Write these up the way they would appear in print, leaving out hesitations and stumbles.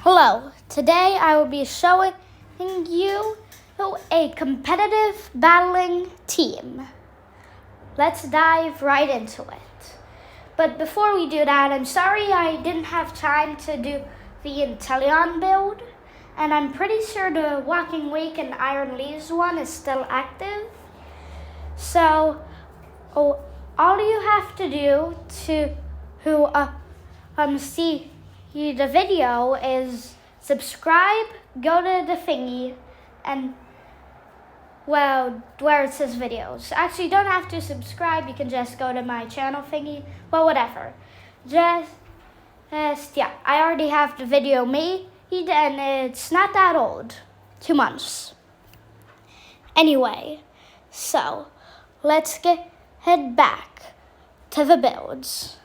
Hello, today I will be showing you a competitive battling team. Let's dive right into it. But before we do that, I'm sorry I didn't have time to do the Inteleon build, and I'm pretty sure the Walking Wake and Iron Leaves one is still active. So, all you have to do to see the video is subscribe, go to the thingy, and where it says videos. Actually, you don't have to subscribe, you can just go to my channel thingy, well, whatever. I already have the video made, and it's not that old, 2 months. Anyway, so let's head back to the builds.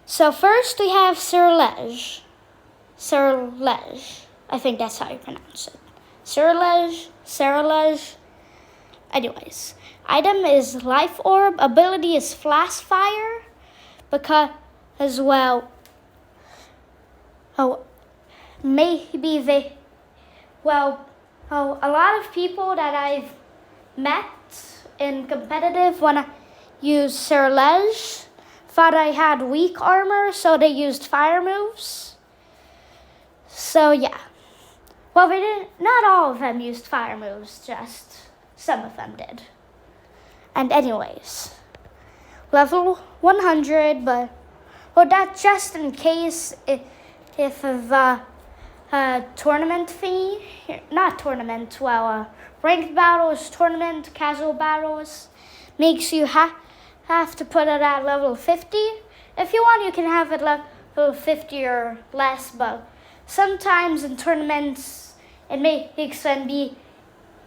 So first we have Cerouge. Cerouge. I think that's how you pronounce it. Cerouge. Anyways, item is Life Orb. Ability is Flash Fire. A lot of people that I've met in competitive when I use Cerouge thought I had weak armor, so they used fire moves. So yeah. Well, they didn't. Not all of them used fire moves, just some of them did. And anyways, level 100, but that's just in case if the tournament fee, not tournament, ranked battles, tournament, casual battles, makes you have to put it at level 50. If you want, you can have it level 50 or less, but sometimes in tournaments, it makes them be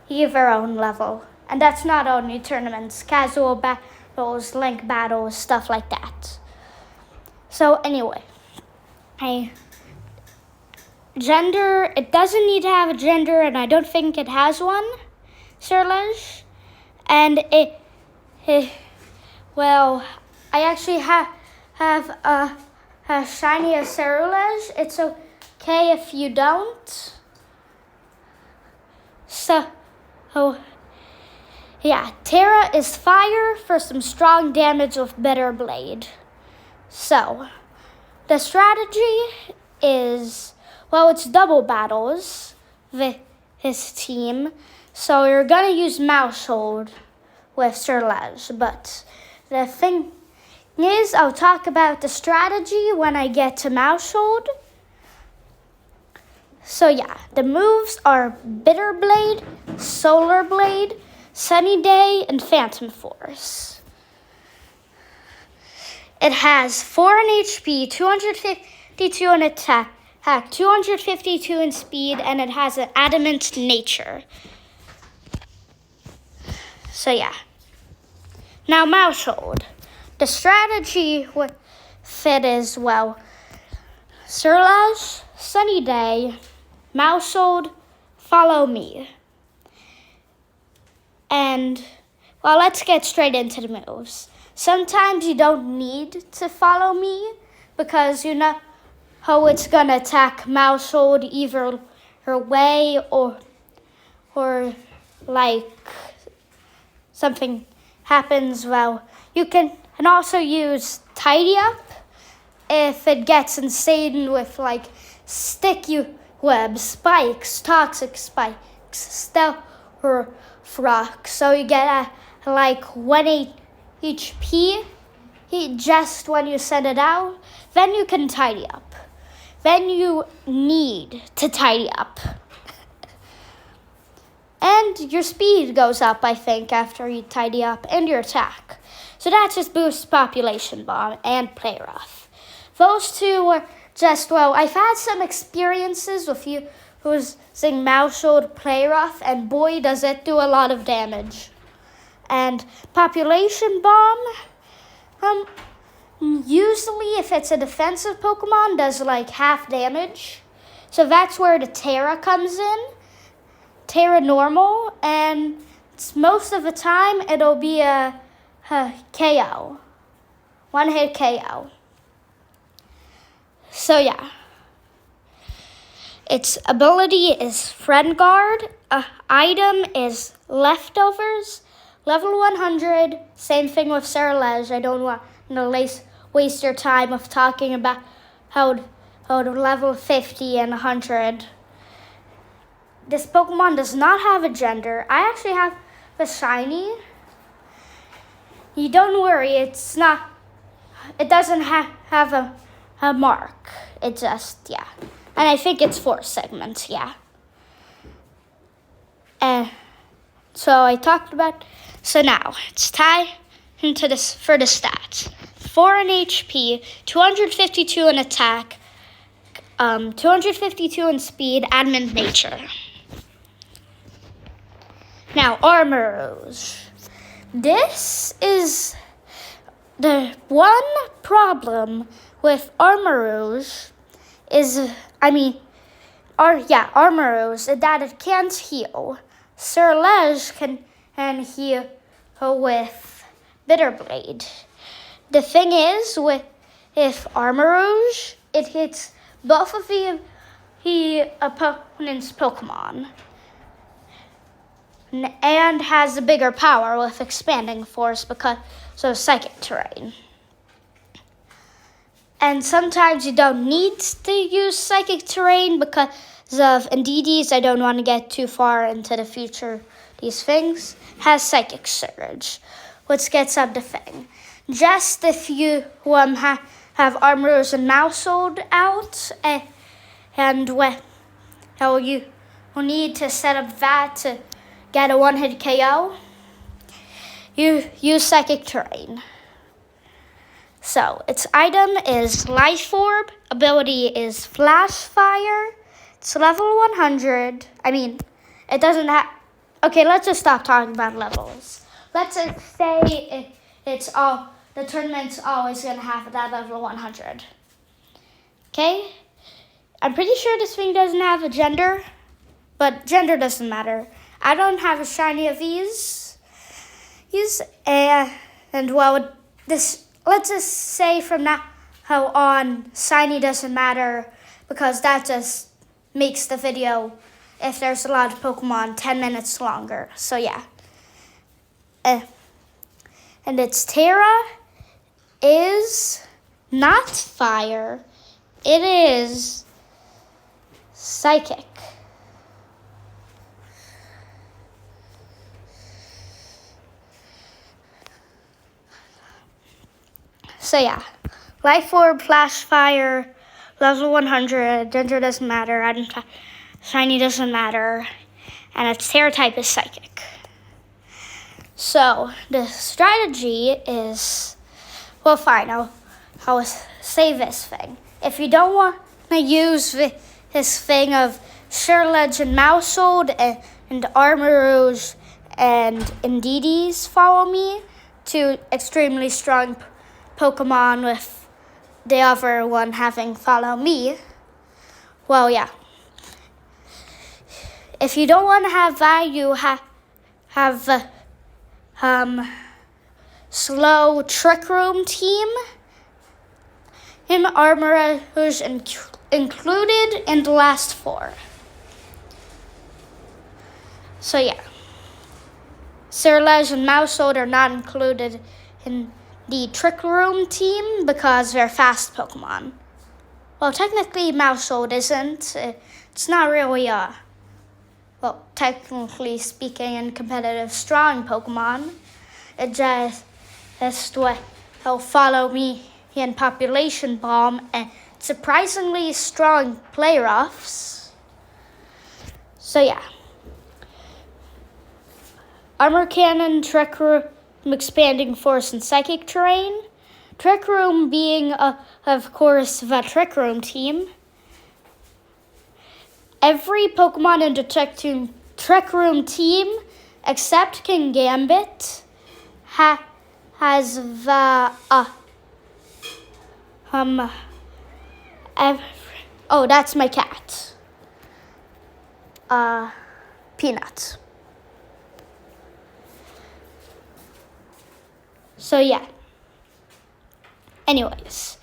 their own level. And that's not only tournaments, casual battles, link battles, stuff like that. So anyway, gender, it doesn't need to have a gender, and I don't think it has one, Cerouge. And I actually have a shiny Ceruledge. It's okay if you don't. So, yeah, Terra is fire for some strong damage with Bitter Blade. So, the strategy is, it's double battles, his team. So you're going to use Mouse Hold with Cerouge, but the thing is, I'll talk about the strategy when I get to Mouse Hold. So yeah, the moves are Bitter Blade, Solar Blade, Sunny Day, and Phantom Force. It has 4 in HP, 252 in attack, 252 in speed, and it has an adamant nature. So yeah. Now Mouse Hold. The strategy with it is, Cerouge, Sunny Day, Mouse Hold, Follow Me. And, let's get straight into the moves. Sometimes you don't need to follow me because you know how it's going to attack Mouse Hold either way or something happens. You can also use Tidy Up if it gets insane with sticky webs, spikes, toxic spikes, stealth rock. So you get 1 HP just when you send it out. Then you can Tidy Up. Then you need to Tidy Up. And your speed goes up, I think, after you Tidy Up, and your attack. So that just boosts Population Bomb and Play Rough. Those two were just, I've had some experiences with you who's using Mouse Hold, Play Rough, and boy, does it do a lot of damage. And Population Bomb, usually if it's a defensive Pokemon, does half damage. So that's where the Terra comes in. Terra normal, and most of the time it'll be a KO. 1-hit KO. So yeah. its ability is Friend Guard. Item is Leftovers. Level 100, same thing with Cerouge. I don't want to waste your time of talking about how to level 50 and 100. This Pokemon does not have a gender. I actually have a shiny. You don't worry, it doesn't have a mark. It just, yeah. And I think it's 4 segments, yeah. And so I talked about, so now it's time for the stats. 4 in HP, 252 in attack, 252 in speed, and in nature. Now, Armarouge. This is the one problem with Armarouge Armarouge is that it can't heal. Ceruledge can heal with Bitterblade. The thing is, with Armarouge, it hits both of the opponent's Pokemon and has a bigger power with Expanding Force because of Psychic Terrain. And sometimes you don't need to use Psychic Terrain because of Indeedee. I don't want to get too far into the future. These things has Psychic Surge, which gets up the thing. Just if you have Armarouge and Mousehold out, and you will need to set up that to get a one-hit KO, you use Psychic Terrain. So, its item is Life Orb, ability is Flash Fire, it's level 100. It doesn't have... Okay, let's just stop talking about levels. Let's just say the tournament's always going to have that level 100. Okay? I'm pretty sure this thing doesn't have a gender, but gender doesn't matter. I don't have a shiny of these. Let's just say from now on, shiny doesn't matter because that just makes the video, if there's a lot of Pokemon, 10 minutes longer. So yeah. And its Terra is not fire. It is Psychic. So yeah, Life Orb, Flash Fire, level 100, gender doesn't matter, shiny doesn't matter, and its Terra type is Psychic. So the strategy is, well, fine, I'll say this thing. If you don't want to use this thing of Ceruledge and Mousehold and Armarouge and Indeedee's follow me, two extremely strong Pokemon with the other one having follow me. Well, yeah. If you don't want to have that, you have slow Trick Room team in Armarouge included in the last 4. So yeah. Ceruledge and Mousehold are not included in the Trick Room team because they're fast Pokemon. Well, technically Mousehold isn't. It's not really technically speaking, in competitive strong Pokemon. It just will follow me in Population Bomb and surprisingly strong play-offs. So yeah. Armor Cannon, Trick Room, Expanding Force, and Psychic Terrain. Trick Room being, of course, the Trick Room team. Every Pokemon in the Trick Room team, except King Gambit, has the, oh, that's my cat. Peanut. So yeah. Anyways,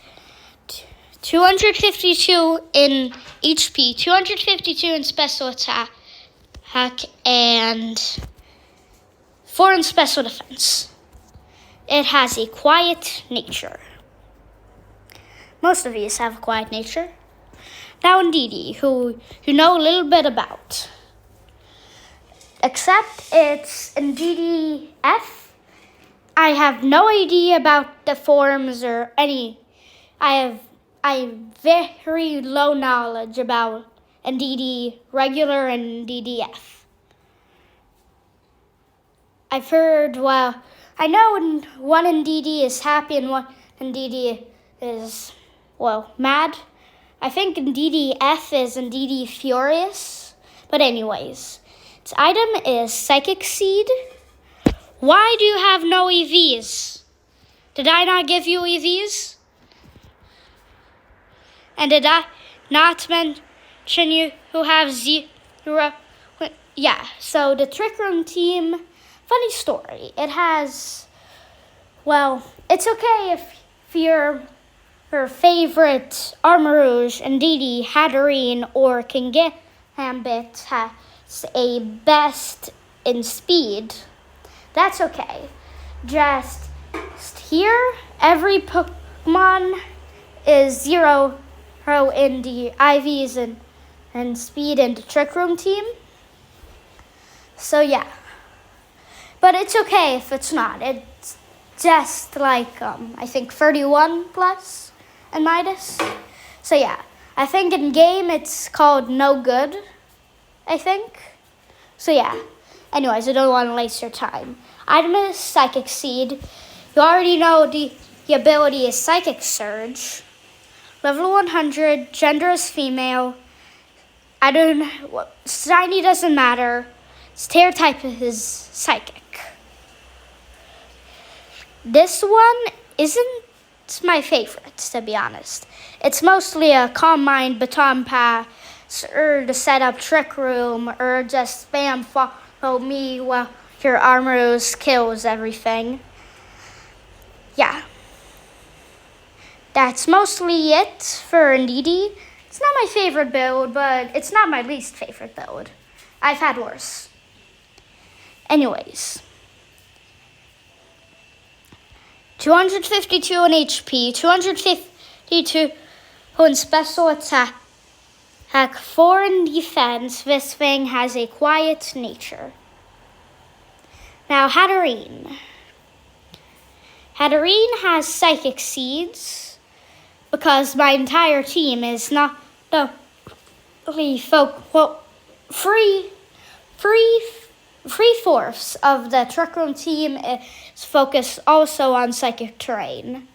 252 in HP, 252 in special attack, and 4 in special defense. It has a quiet nature. Most of these have a quiet nature. Now Indeedee, who you know a little bit about. Except it's Indeedee F. I have no idea about the forms or any. I have very low knowledge about Indeedee regular and Indeedee F. I've heard, well, I know one Indeedee is happy and one Indeedee is, well, mad. I think Indeedee F is Indeedee furious. But anyways, its item is Psychic Seed. Why do you have no EVs? Did I not give you EVs? And did I not mention you who have 0? Yeah, so the Trick Room team, funny story. It has, well, it's okay if your favorite Armarouge, Indeedee, Hatterene, or King Gambit has a best in speed. That's okay. Just here, every Pokemon is 0 in the IVs and speed in the Trick Room team. So yeah. But it's okay if it's not. It's just like, I think 31 plus and Midas. So yeah. I think in game it's called No Good, I think. So yeah. Anyways, I don't want to waste your time. Item is Psychic Seed. You already know the ability is Psychic Surge. Level 100, gender is female. Shiny doesn't matter. Its tear type is Psychic. This one isn't my favorite, to be honest. It's mostly a Calm Mind, Baton Pass, or to set up Trick Room, or just spam follow me while your Armarouge kills everything. Yeah. That's mostly it for Indeedee. It's not my favorite build, but it's not my least favorite build. I've had worse. Anyways. 252 in HP, 252 in special attack, 4 in defense. This thing has a quiet nature. Now, Hatterene. Hatterene has Psychic Seeds because my entire team is not three-fourths of the Trick Room team is focused also on Psychic Terrain.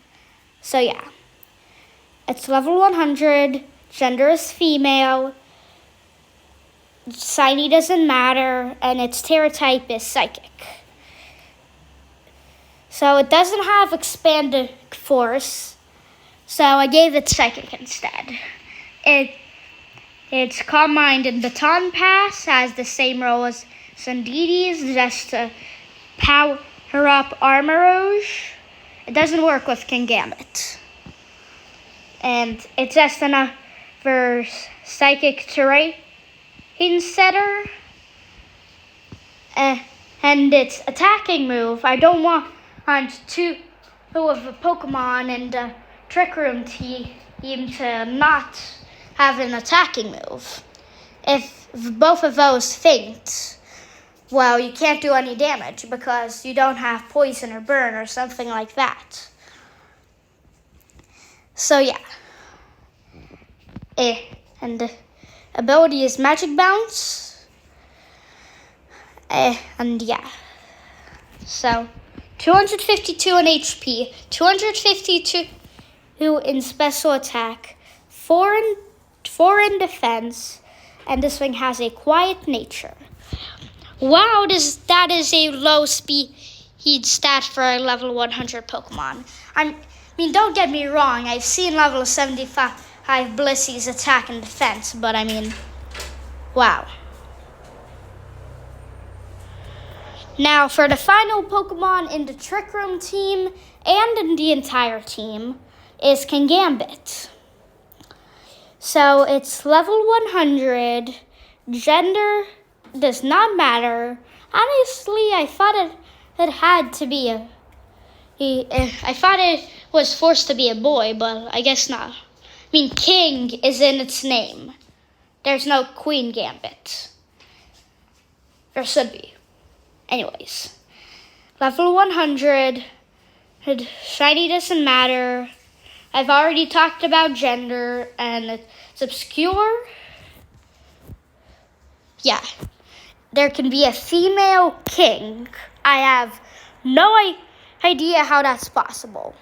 So yeah. It's level 100, gender is female, shiny doesn't matter, and its Terra type is Psychic. So it doesn't have expanded force, so I gave it Psychic instead. Its Calm Mind and Baton Pass has the same role as Indeedee's, just to power up Armarouge. It doesn't work with King Gambit. And it's just another Psychic Terrain setter. And its attacking move, I don't want two of the Pokemon in the Trick Room team to not have an attacking move. If both of those faint, well, you can't do any damage because you don't have poison or burn or something like that. So yeah. And the ability is Magic Bounce. And yeah. So 252 in HP, 252 in special attack, 4 in defense, and this thing has a quiet nature. Wow, that is a low speed stat for a level 100 Pokemon. I mean, don't get me wrong, I've seen level 75 Blissey's attack and defense, but I mean, wow. Now, for the final Pokemon in the Trick Room team and in the entire team is King Gambit. So it's level 100. Gender does not matter. Honestly, I thought it had to be I thought it was forced to be a boy, but I guess not. I mean, king is in its name. There's no queen gambit. There should be. Anyways, level 100. Shiny doesn't matter. I've already talked about gender, and it's obscure. Yeah, there can be a female king. I have no idea how that's possible.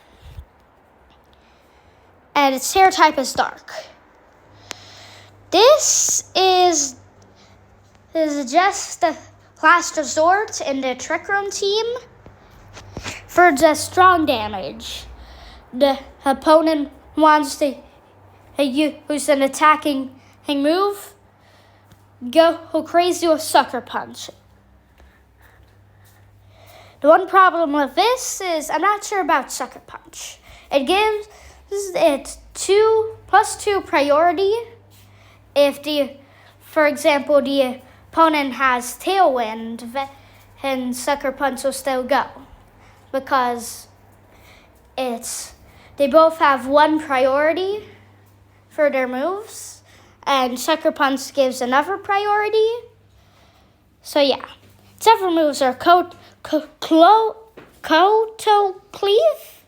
And its hair type is dark. This is just the last resort in the Trick Room team for the strong damage. The opponent wants to use an attacking move, go crazy with Sucker Punch. The one problem with this is I'm not sure about Sucker Punch. It gives it 2+2 priority if for example, the opponent has Tailwind, then Sucker Punch will still go because they both have one priority for their moves, and Sucker Punch gives another priority. So yeah, several moves are Koto Cleave,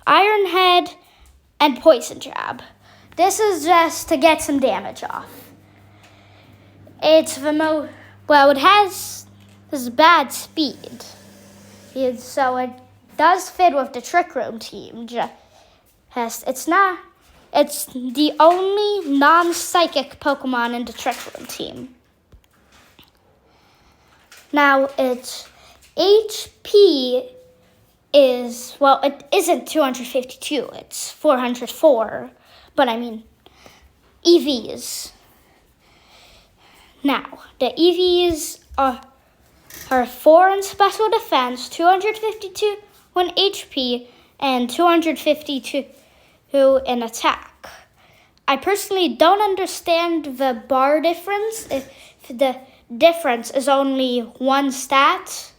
Iron Head, and Poison Jab. This is just to get some damage off. It's the it has this bad speed, so it does fit with the Trick Room team. It's the only non-psychic Pokemon in the Trick Room team. Now, its HP is, it isn't 252, it's 404, but I mean, EVs. Now, the EVs are 4 in special defense, 252 in HP, and 252 in attack. I personally don't understand the bar difference if the difference is only one stat,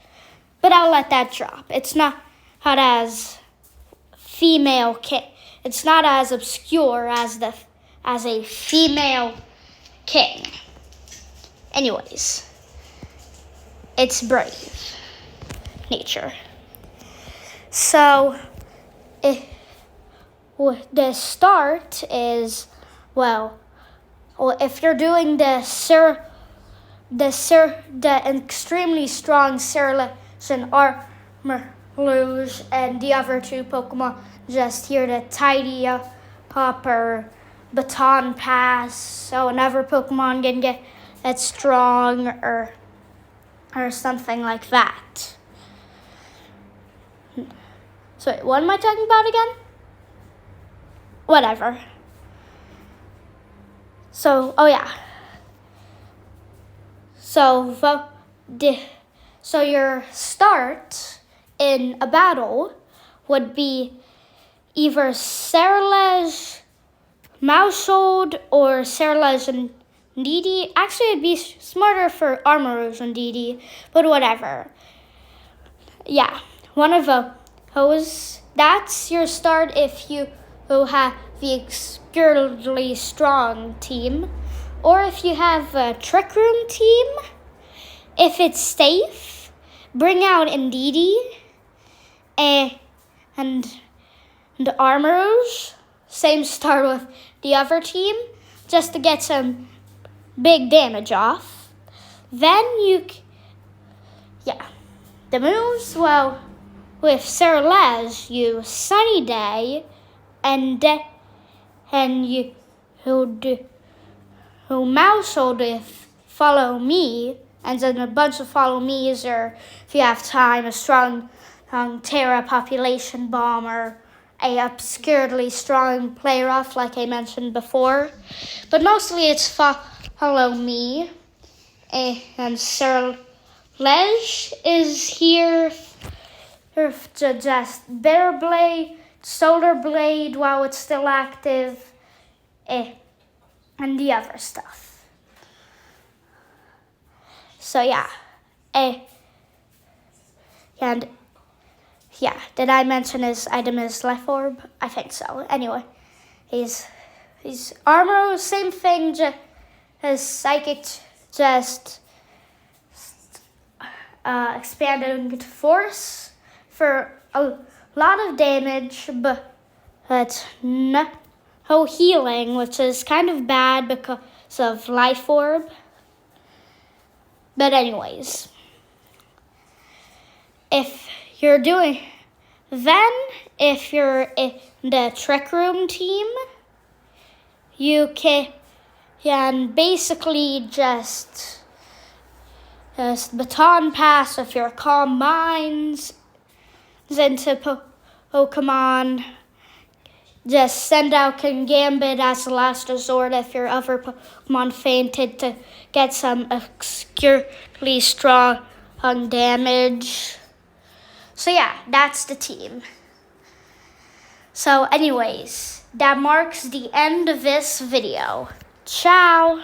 but I'll let that drop. It's not as female king. It's not as obscure as a female king. Anyways, it's brave nature. So, the start is, if you're doing the extremely strong Cerouge and Armarouge, and the other two Pokemon just here to tidy up or baton pass, so another Pokemon can get strong or something like that. So what am I talking about again? Whatever. So, So your start in a battle would be either Cerouge, Maushold, or Cerouge and DD. Actually, it'd be smarter for Armarouge and DD, but whatever. Yeah, one of those. That's your start if you have the obscurely strong team, or if you have a Trick Room team. If it's safe, bring out Indeedee and Armarouge. Same start with the other team, just to get some big damage off. Then the moves, with Ceruledge, you Sunny Day, and you Maushold with Follow Me, and then a bunch of Follow Me's, or if you have time, a strong Terra Population Bomb, or a obscurely strong Play Rough, like I mentioned before. But mostly it's Follow Me, and Ceruledge is here to just Bitter Blade, Solar Blade while it's still active, and the other stuff. So yeah, and yeah, did I mention his item is Life Orb? I think so. Anyway, he's Armarouge, same thing, his Psychic, just expanding Force for a lot of damage, but no healing, which is kind of bad because of Life Orb. But anyways, if you're in the Trick Room team, you can basically just baton pass with your Calm Minds into Pokemon. Just send out Gambit as the last resort if your other Pokemon fainted to get some obscurely strong damage. So yeah, that's the team. So anyways, that marks the end of this video. Ciao!